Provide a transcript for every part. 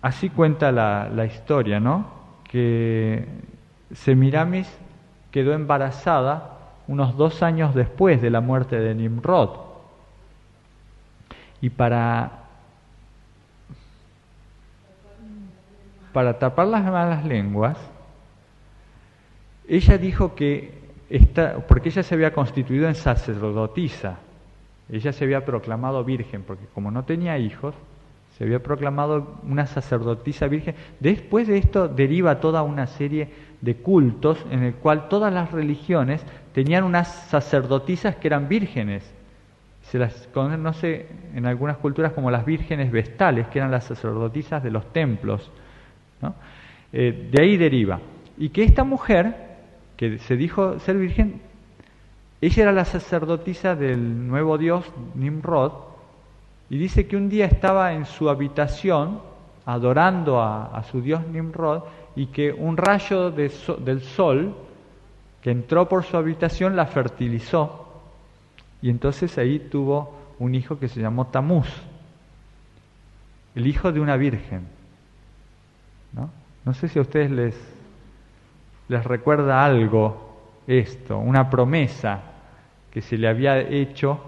así cuenta la historia, ¿no? Que Semiramis quedó embarazada unos 2 años después de la muerte de Nimrod. Y para tapar las malas lenguas, ella dijo que porque ella se había constituido en sacerdotisa, ella se había proclamado virgen, porque como no tenía hijos, se había proclamado una sacerdotisa virgen. Después de esto deriva toda una serie de cultos en el cual todas las religiones tenían unas sacerdotisas que eran vírgenes. Se las conoce en algunas culturas como las vírgenes vestales, que eran las sacerdotisas de los templos, ¿no? De ahí deriva. Y que esta mujer, que se dijo ser virgen, ella era la sacerdotisa del nuevo dios Nimrod, y dice que un día estaba en su habitación adorando a su dios Nimrod, y que un rayo del sol que entró por su habitación la fertilizó, y entonces ahí tuvo un hijo que se llamó Tamuz, el hijo de una virgen, ¿no? No sé si a ustedes les recuerda algo esto, una promesa que se le había hecho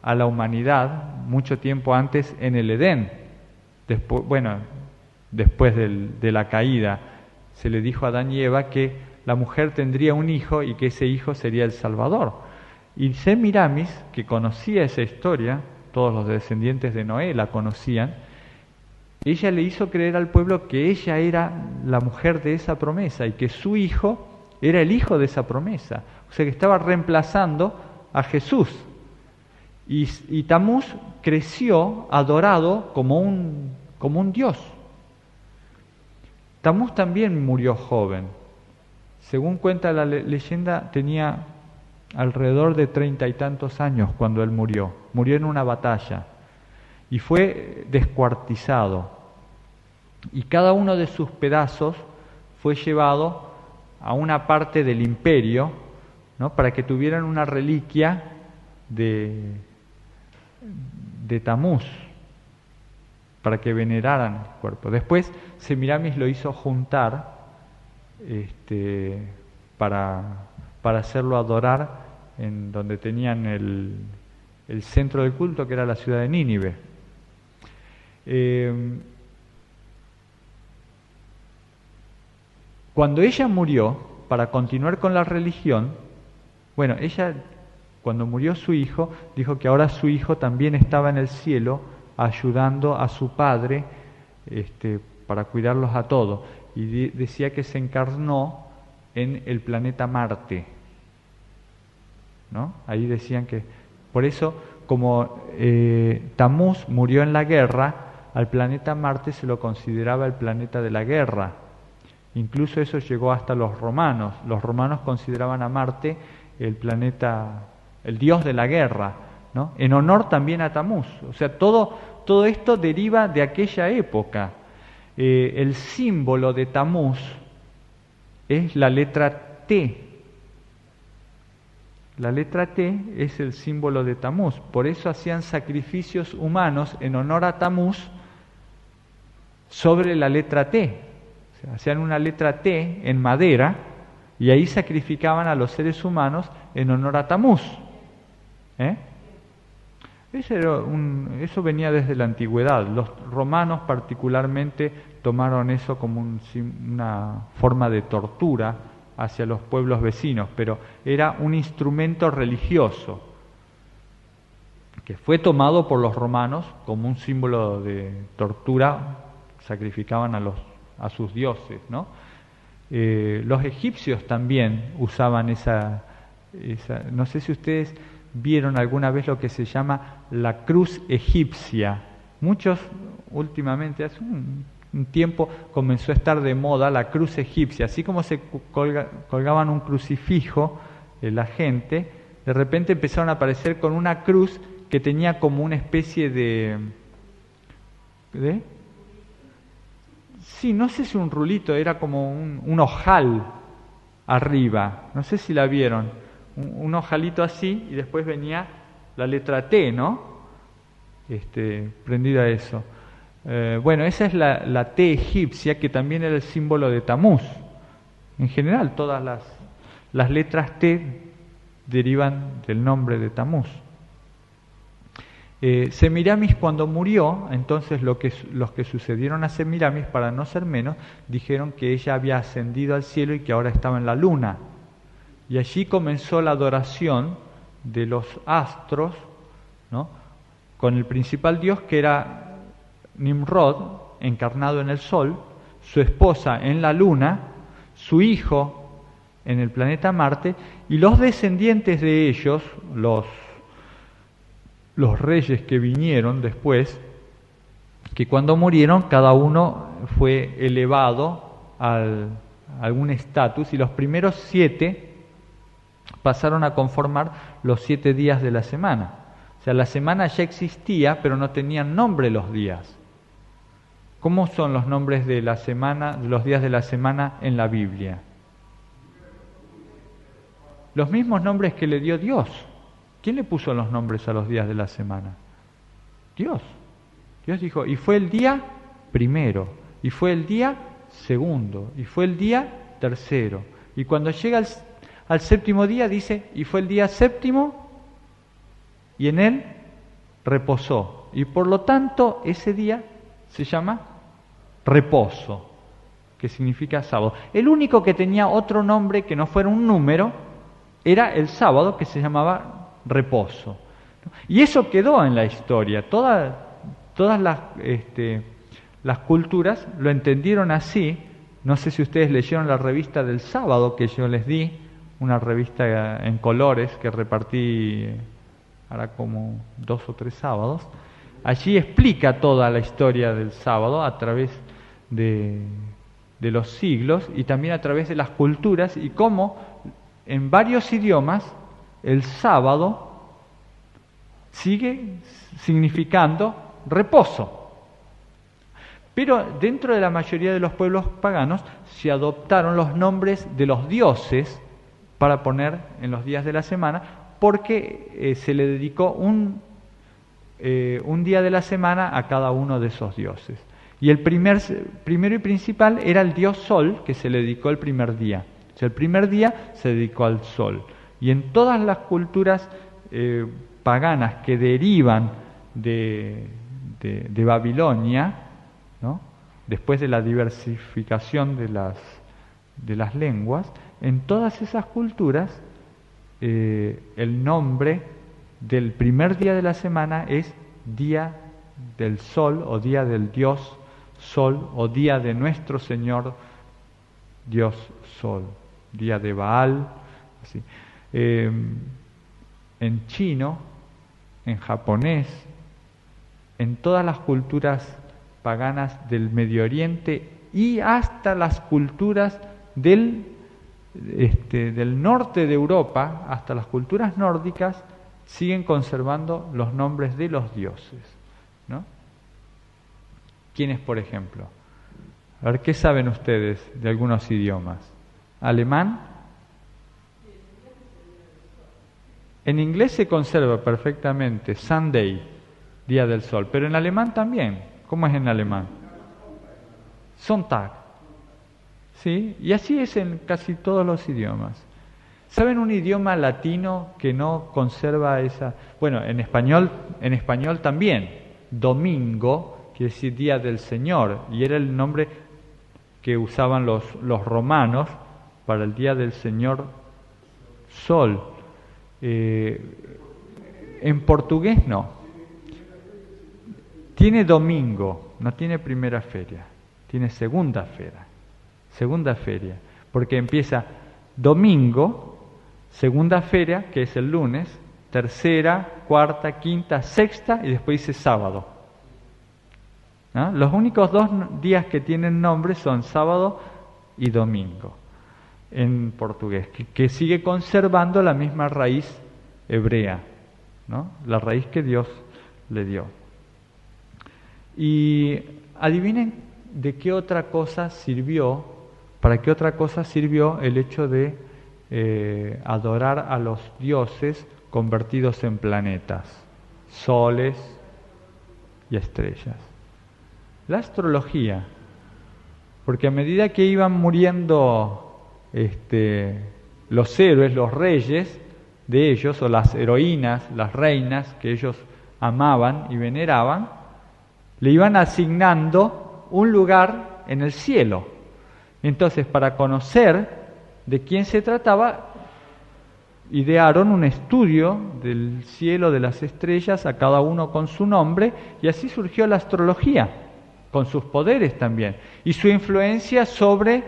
a la humanidad mucho tiempo antes en el Edén. Después de la caída, se le dijo a Adán y Eva que la mujer tendría un hijo y que ese hijo sería el Salvador. Y Semiramis, que conocía esa historia, todos los descendientes de Noé la conocían, ella le hizo creer al pueblo que ella era la mujer de esa promesa y que su hijo era el hijo de esa promesa. O sea que estaba reemplazando a Jesús. Y Tamuz creció adorado como un dios. Tamuz también murió joven. Según cuenta la leyenda, tenía alrededor de 30 y tantos años cuando él murió. Murió en una batalla y fue descuartizado. Y cada uno de sus pedazos fue llevado a una parte del imperio, ¿no? Para que tuvieran una reliquia de Tamuz, para que veneraran el cuerpo. Después Semiramis lo hizo juntar para hacerlo adorar en donde tenían el centro del culto, que era la ciudad de Nínive. Cuando ella murió, para continuar con la religión, ella, cuando murió su hijo, dijo que ahora su hijo también estaba en el cielo ayudando a su padre para cuidarlos a todos. Y decía que se encarnó en el planeta Marte, ¿no? Ahí decían que, por eso, como Tamuz murió en la guerra, al planeta Marte se lo consideraba el planeta de la guerra. Incluso eso llegó hasta los romanos. Los romanos consideraban a Marte el planeta, el dios de la guerra, ¿no? En honor también a Tamuz. O sea, todo esto deriva de aquella época. El símbolo de Tamuz es la letra T. La letra T es el símbolo de Tamuz. Por eso hacían sacrificios humanos en honor a Tamuz sobre la letra T. O sea, hacían una letra T en madera y ahí sacrificaban a los seres humanos en honor a Tamuz. Eso venía desde la antigüedad. Los romanos particularmente tomaron eso como una forma de tortura hacia los pueblos vecinos, pero era un instrumento religioso que fue tomado por los romanos como un símbolo de tortura. Sacrificaban a sus dioses, ¿no? Los egipcios también usaban esa. No sé si ustedes vieron alguna vez lo que se llama la cruz egipcia. Muchos últimamente, hace un tiempo, comenzó a estar de moda la cruz egipcia. Así como se colgaban un crucifijo la gente, de repente empezaron a aparecer con una cruz que tenía como una especie de sí, no sé si un rulito, era como un ojal arriba, no sé si la vieron, un ojalito así, y después venía la letra T, ¿no? Prendida a eso. Bueno, esa es la T egipcia, que también era el símbolo de Tamuz. En general, todas las letras T derivan del nombre de Tamuz. Semiramis, cuando murió, entonces los que sucedieron a Semiramis, para no ser menos, dijeron que ella había ascendido al cielo y que ahora estaba en la luna. Y allí comenzó la adoración de los astros, ¿no?, con el principal dios, que era Nimrod, encarnado en el sol, su esposa en la luna, su hijo en el planeta Marte, y los descendientes de ellos, los reyes que vinieron después, que cuando murieron cada uno fue elevado a algún estatus, y los primeros 7 pasaron a conformar los 7 días de la semana. O sea, la semana ya existía, pero no tenían nombre los días. ¿Cómo son los nombres de la semana, de los días de la semana en la Biblia? Los mismos nombres que le dio Dios. ¿Quién le puso los nombres a los días de la semana? Dios. Dios dijo, y fue el día primero, y fue el día segundo, y fue el día tercero. Y cuando llega al séptimo día dice, y fue el día séptimo, y en él reposó. Y por lo tanto ese día se llama reposo, que significa sábado. El único que tenía otro nombre que no fuera un número era el sábado, que se llamaba reposo. Y eso quedó en la historia. Todas las culturas lo entendieron así. No sé si ustedes leyeron la revista del sábado que yo les di, una revista en colores que repartí ahora como 2 o 3 sábados. Allí explica toda la historia del sábado a través de los siglos y también a través de las culturas, y cómo en varios idiomas el sábado sigue significando reposo. Pero dentro de la mayoría de los pueblos paganos se adoptaron los nombres de los dioses para poner en los días de la semana, porque se le dedicó un día de la semana a cada uno de esos dioses. Y el primero y principal era el dios Sol, que se le dedicó el primer día. O sea, el primer día se dedicó al Sol. Y en todas las culturas paganas que derivan de Babilonia, ¿no?, después de la diversificación de las lenguas, en todas esas culturas el nombre del primer día de la semana es Día del Sol, o Día del Dios Sol, o Día de nuestro Señor Dios Sol, Día de Baal, así. En chino, en japonés, en todas las culturas paganas del Medio Oriente y hasta las culturas del norte de Europa, hasta las culturas nórdicas, siguen conservando los nombres de los dioses, ¿no? ¿Quiénes, por ejemplo? A ver, ¿qué saben ustedes de algunos idiomas? ¿Alemán? En inglés se conserva perfectamente Sunday, Día del Sol, pero en alemán también. ¿Cómo es en alemán? Sonntag. ¿Sí? Y así es en casi todos los idiomas. ¿Saben un idioma latino que no conserva esa? Bueno, en español también. Domingo quiere decir Día del Señor, y era el nombre que usaban los romanos para el Día del Señor Sol. En portugués no. Tiene domingo, no tiene primera feria, tiene segunda feria, porque empieza domingo, segunda feria, que es el lunes, tercera, cuarta, quinta, sexta, y después dice sábado, ¿no? Los únicos 2 días que tienen nombre son sábado y domingo en portugués, que sigue conservando la misma raíz hebrea, ¿no?, la raíz que Dios le dio. Y adivinen de qué otra cosa sirvió, para qué otra cosa sirvió el hecho de adorar a los dioses convertidos en planetas, soles y estrellas. La astrología. Porque a medida que iban muriendo los héroes, los reyes de ellos, o las heroínas, las reinas que ellos amaban y veneraban, le iban asignando un lugar en el cielo. Entonces, para conocer de quién se trataba, idearon un estudio del cielo, de las estrellas, a cada uno con su nombre, y así surgió la astrología, con sus poderes también, y su influencia sobre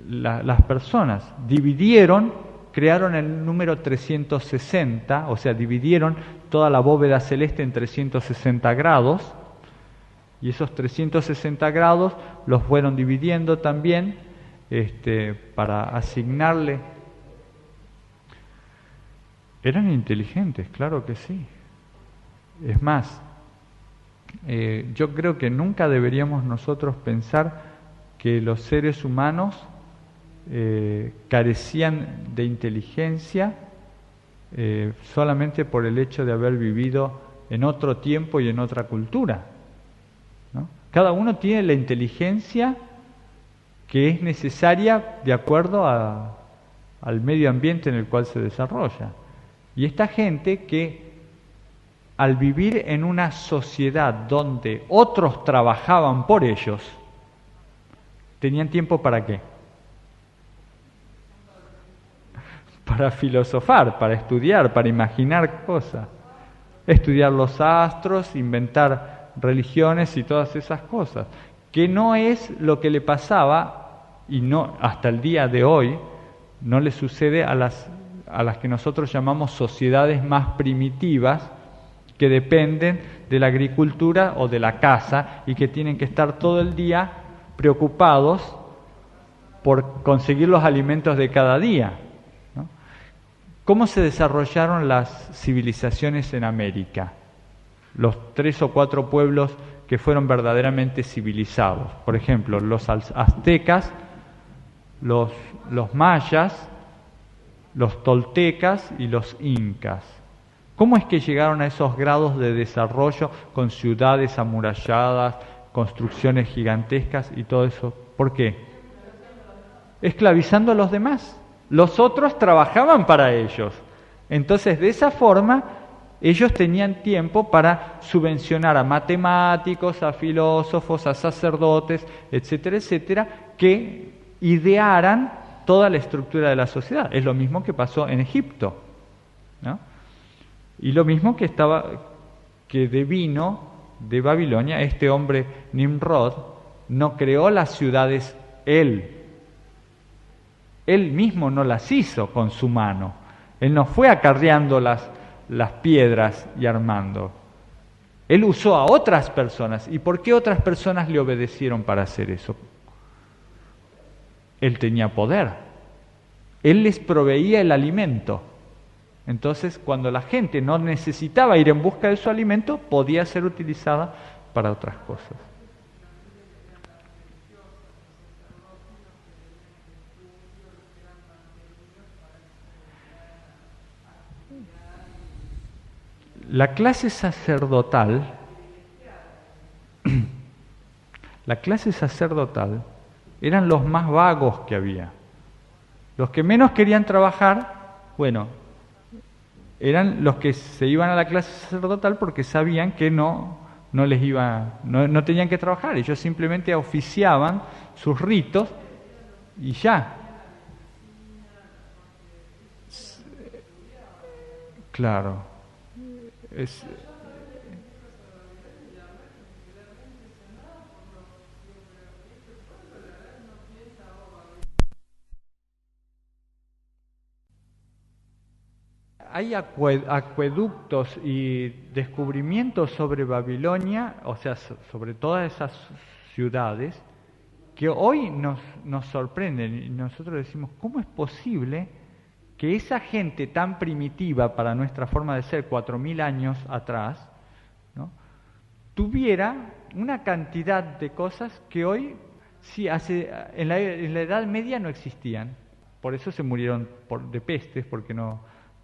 las personas. Crearon el número 360, o sea, dividieron toda la bóveda celeste en 360 grados, y esos 360 grados los fueron dividiendo también para asignarle. Eran inteligentes, claro que sí. Es más, yo creo que nunca deberíamos nosotros pensar que los seres humanos carecían de inteligencia solamente por el hecho de haber vivido en otro tiempo y en otra cultura, ¿no? Cada uno tiene la inteligencia que es necesaria de acuerdo al medio ambiente en el cual se desarrolla. Y esta gente que al vivir en una sociedad donde otros trabajaban por ellos, ¿tenían tiempo para qué? Para filosofar, para estudiar, para imaginar cosas. Estudiar los astros, inventar religiones y todas esas cosas. Que no es lo que le pasaba, y no hasta el día de hoy, no le sucede a las que nosotros llamamos sociedades más primitivas, que dependen de la agricultura o de la caza y que tienen que estar todo el día preocupados por conseguir los alimentos de cada día, ¿no? ¿Cómo se desarrollaron las civilizaciones en América? Los 3 o 4 pueblos que fueron verdaderamente civilizados. Por ejemplo, los aztecas, los mayas, los toltecas y los incas. ¿Cómo es que llegaron a esos grados de desarrollo con ciudades amuralladas, construcciones gigantescas y todo eso? ¿Por qué? Esclavizando a los demás. Los otros trabajaban para ellos. Entonces, de esa forma, ellos tenían tiempo para subvencionar a matemáticos, a filósofos, a sacerdotes, etcétera, etcétera, que idearan toda la estructura de la sociedad. Es lo mismo que pasó en Egipto, ¿no? Y lo mismo que devino de Babilonia, este hombre Nimrod no creó las ciudades él mismo no las hizo con su mano, él no fue acarreando las piedras y armando, él usó a otras personas. ¿Y por qué otras personas le obedecieron para hacer eso? Él tenía poder, él les proveía el alimento. Entonces, cuando la gente no necesitaba ir en busca de su alimento, podía ser utilizada para otras cosas. La clase sacerdotal eran los más vagos que había. Los que menos querían trabajar, bueno, eran los que se iban a la clase sacerdotal porque sabían que no tenían que trabajar, ellos simplemente oficiaban sus ritos y ya. Claro. Hay acueductos y descubrimientos sobre Babilonia, o sea, sobre todas esas ciudades, que hoy nos sorprenden y nosotros decimos, ¿cómo es posible que esa gente tan primitiva para nuestra forma de ser, 4000 años atrás, ¿no?, tuviera una cantidad de cosas que hoy, sí, en la Edad Media no existían? Por eso se murieron de pestes, porque no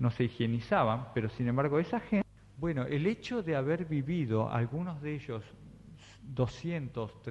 se higienizaban, pero sin embargo esa gente Bueno, el hecho de haber vivido, algunos de ellos 200,